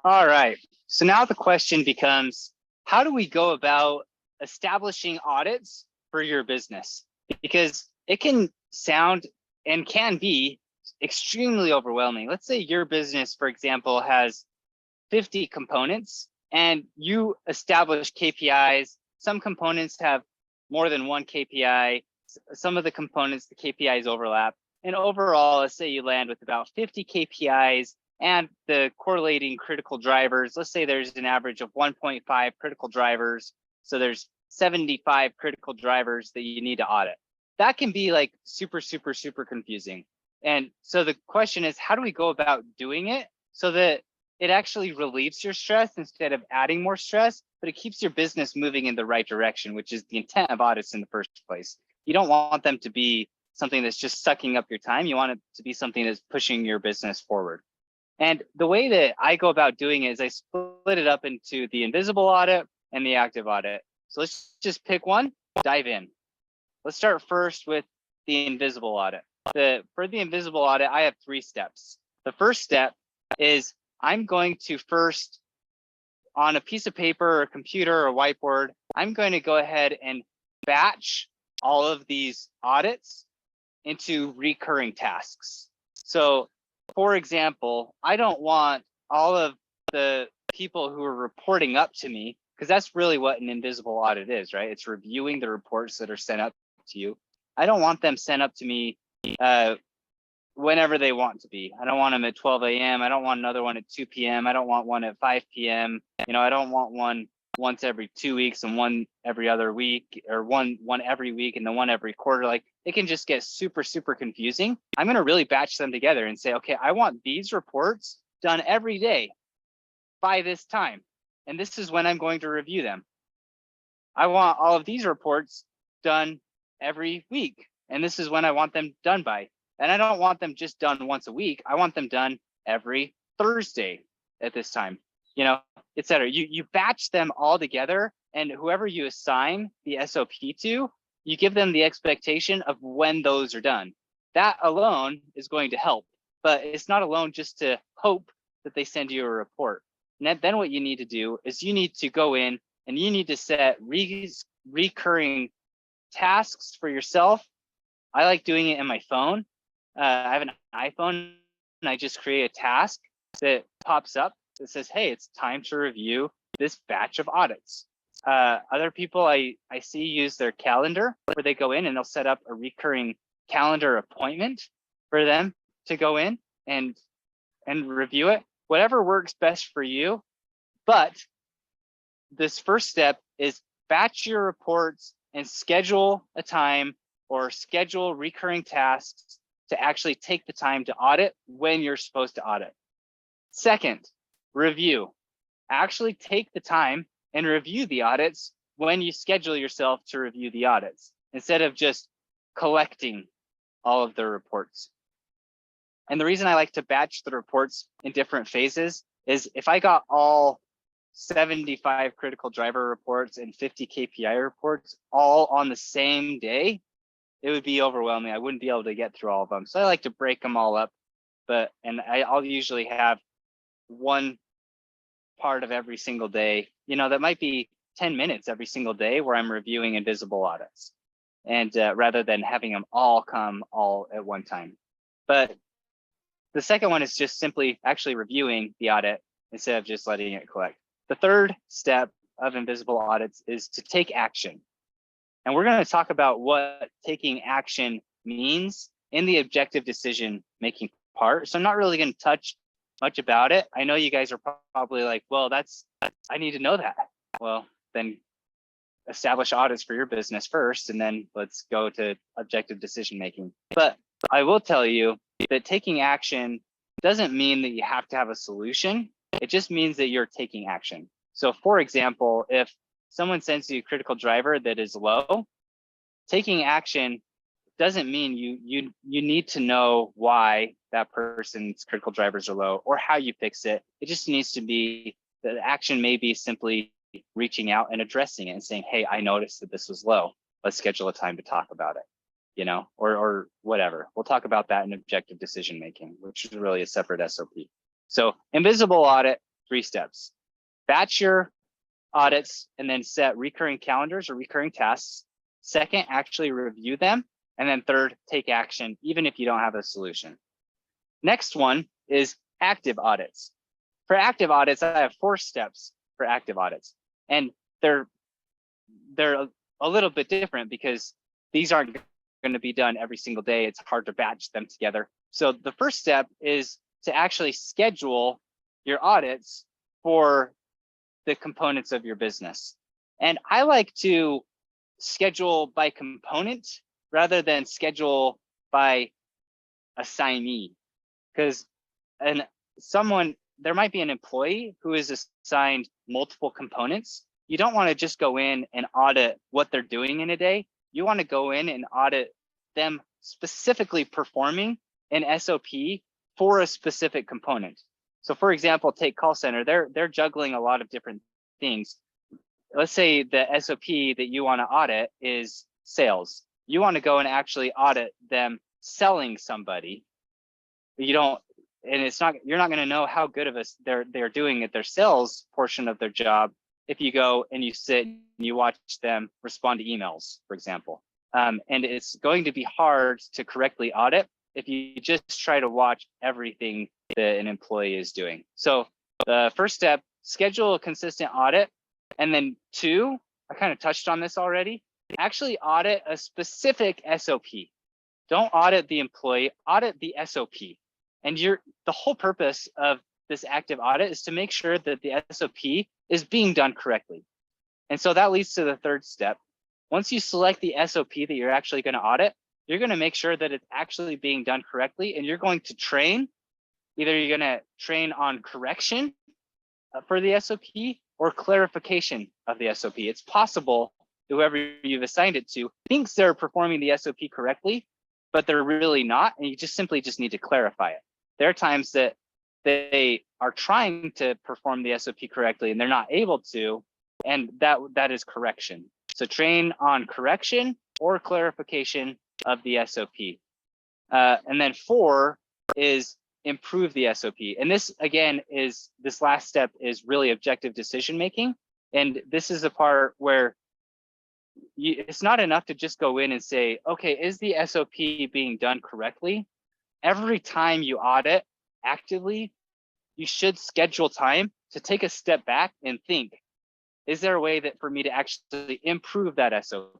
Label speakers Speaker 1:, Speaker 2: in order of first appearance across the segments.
Speaker 1: All right. So now the question becomes, how do we go about establishing audits for your business? Because it can sound and can be extremely overwhelming. Let's say your business, for example, has 50 components and you establish KPIs. Some components have more than one KPI. Some of the components, the KPIs overlap. And overall, let's say you land with about 50 KPIs and the correlating critical drivers. Let's say there's an average of 1.5 critical drivers. So there's 75 critical drivers that you need to audit. That can be like super confusing. And so the question is, how do we go about doing it so that it actually relieves your stress instead of adding more stress, but it keeps your business moving in the right direction, which is the intent of audits in the first place. You don't want them to be something that's just sucking up your time. You want it to be something that's pushing your business forward. And the way that I go about doing it is I split it up into the invisible audit and the active audit. So let's just pick one, dive in. Let's start first with the invisible audit. For the invisible audit, I have 3 steps. The first step is I'm going to first, on a piece of paper or a computer or a whiteboard, I'm going to go ahead and batch all of these audits into recurring tasks. So for example, I don't want all of the people who are reporting up to me, because that's really what an invisible audit is, right? It's reviewing the reports that are sent up to you. I don't want them sent up to me whenever they want to be. I don't want them at 12 a.m. I don't want another one at 2 p.m. I don't want one at 5 p.m. I don't want one once every 2 weeks and one every other week, or one every week and then one every quarter. Like, it can just get super confusing. I'm going to really batch them together and say, okay, I want these reports done every day by this time. And this is when I'm going to review them. I want all of these reports done every week. And this is when I want them done by. And I don't want them just done once a week. I want them done every Thursday at this time, et cetera. You batch them all together, and whoever you assign the SOP to, you give them the expectation of when those are done. That alone is going to help, but it's not alone just to hope that they send you a report. And then what you need to do is you need to go in and you need to set recurring tasks for yourself. I like doing it in my phone. I have an iPhone and I just create a task that pops up that says, hey, it's time to review this batch of audits. Other people I see use their calendar, where they go in and they'll set up a recurring calendar appointment for them to go in and review it. Whatever works best for you. But this first step is batch your reports and schedule a time or schedule recurring tasks to actually take the time to audit when you're supposed to audit. Second, review. Actually take the time and review the audits when you schedule yourself to review the audits, instead of just collecting all of the reports. And the reason I like to batch the reports in different phases is if I got all 75 critical driver reports and 50 KPI reports all on the same day, it would be overwhelming. I wouldn't be able to get through all of them. So I like to break them all up, I'll usually have one part of every single day, that might be 10 minutes every single day where I'm reviewing invisible audits, and rather than having them all come all at one time. But the second one is just simply actually reviewing the audit instead of just letting it collect. The third step of invisible audits is to take action. And we're going to talk about what taking action means in the objective decision making part. So I'm not really going to touch much about it. I know you guys are probably like, well, I need to know that. Well, then establish audits for your business first, and then let's go to objective decision making. But I will tell you that taking action doesn't mean that you have to have a solution. It just means that you're taking action. So for example, if someone sends you a critical driver that is low, taking action doesn't mean you need to know why that person's critical drivers are low or how you fix it. It just needs to be, the action may be simply reaching out and addressing it and saying, hey, I noticed that this was low. Let's schedule a time to talk about it, or whatever. We'll talk about that in objective decision making, which is really a separate SOP. So invisible audit, 3 steps. Batch your audits and then set recurring calendars or recurring tasks. Second, actually review them. And then third, take action, even if you don't have a solution. Next one is active audits. For active audits, I have 4 steps for active audits. And they're a little bit different because these aren't going to be done every single day. It's hard to batch them together. So the first step is to actually schedule your audits for the components of your business. And I like to schedule by component rather than schedule by assignee, because there might be an employee who is assigned multiple components. You don't want to just go in and audit what they're doing in a day. You want to go in and audit them specifically performing an SOP for a specific component. So for example, take call center, they're juggling a lot of different things. Let's say the SOP that you want to audit is sales. You want to go and actually audit them selling somebody. You're not going to know how good of they're doing at their sales portion of their job if you go and you sit and you watch them respond to emails, for example. And it's going to be hard to correctly audit if you just try to watch everything that an employee is doing. So the first step, schedule a consistent audit. And then 2, I kind of touched on this already, actually audit a specific SOP. Don't audit the employee, audit the SOP. And the whole purpose of this active audit is to make sure that the SOP is being done correctly. And so that leads to the third step. Once you select the SOP that you're actually going to audit, you're going to make sure that it's actually being done correctly. And you're going to train, either you're going to train on correction for the SOP or clarification of the SOP. It's possible whoever you've assigned it to thinks they're performing the SOP correctly, but they're really not. And you simply need to clarify it. There are times that they are trying to perform the SOP correctly and they're not able to, and that is correction. So train on correction or clarification of the SOP. And then 4 is improve the SOP. And this, again, this last step is really objective decision making. And this is the part where it's not enough to just go in and say, okay, is the SOP being done correctly? Every time you audit actively, you should schedule time to take a step back and think, is there a way that for me to actually improve that SOP?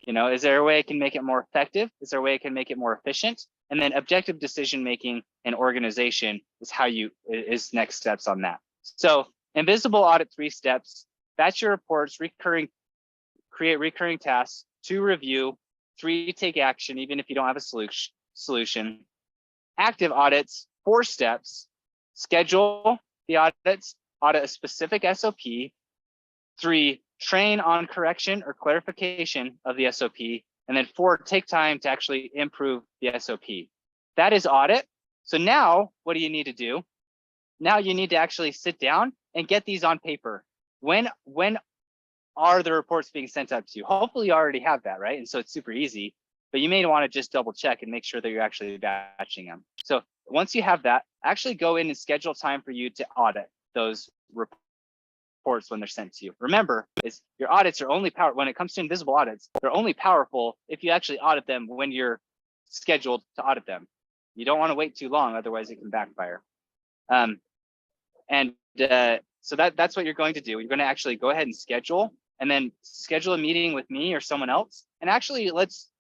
Speaker 1: Is there a way I can make it more effective? Is there a way I can make it more efficient? And then objective decision making and organization is next steps on that. So invisible audit 3 steps: batch your reports, create recurring tasks, 2, review, 3, take action, even if you don't have a solution. Active audits, 4 steps: schedule the audits, audit a specific SOP. 3, train on correction or clarification of the SOP. And then 4, take time to actually improve the SOP. That is audit. So now what do you need to do? Now you need to actually sit down and get these on paper. When are the reports being sent out to you? Hopefully you already have that, right? And so it's super easy, but you may want to just double check and make sure that you're actually batching them. So once you have that, actually go in and schedule time for you to audit those reports when they're sent to you. Remember, your audits are only powerful when it comes to invisible audits. They're only powerful if you actually audit them when you're scheduled to audit them. You don't want to wait too long, otherwise it can backfire. So that's what you're going to do. You're going to actually go ahead and schedule a meeting with me or someone else, and actually let's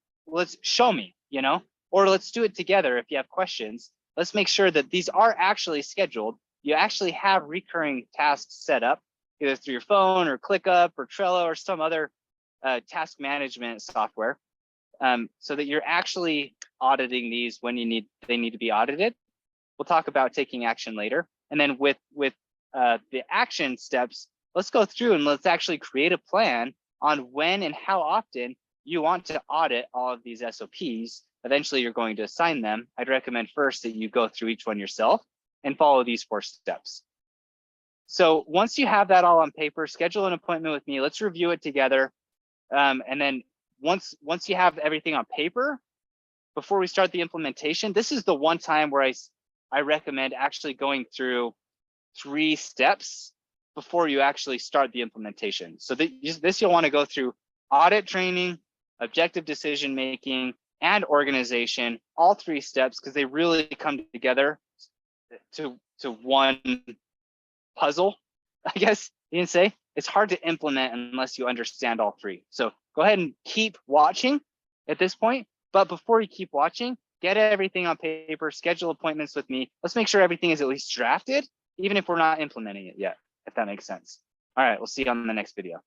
Speaker 1: show me, or let's do it together. If you have questions, let's make sure that these are actually scheduled. You actually have recurring tasks set up, either through your phone or ClickUp or Trello or some other task management software, so that you're actually auditing these when they need to be audited. We'll talk about taking action later. And then with the action steps, let's go through and let's actually create a plan on when and how often you want to audit all of these SOPs. Eventually, you're going to assign them. I'd recommend first that you go through each one yourself and follow these 4 steps. So once you have that all on paper, schedule an appointment with me. Let's review it together. And then once you have everything on paper, before we start the implementation, this is the one time where I recommend actually going through 3 steps before you actually start the implementation. So this you'll want to go through audit training, objective decision making, and organization, all 3 steps, because they really come together to one puzzle, I guess you can say. It's hard to implement unless you understand all 3. So go ahead and keep watching at this point. But before you keep watching, get everything on paper, schedule appointments with me. Let's make sure everything is at least drafted, even if we're not implementing it yet, if that makes sense. All right, we'll see you on the next video.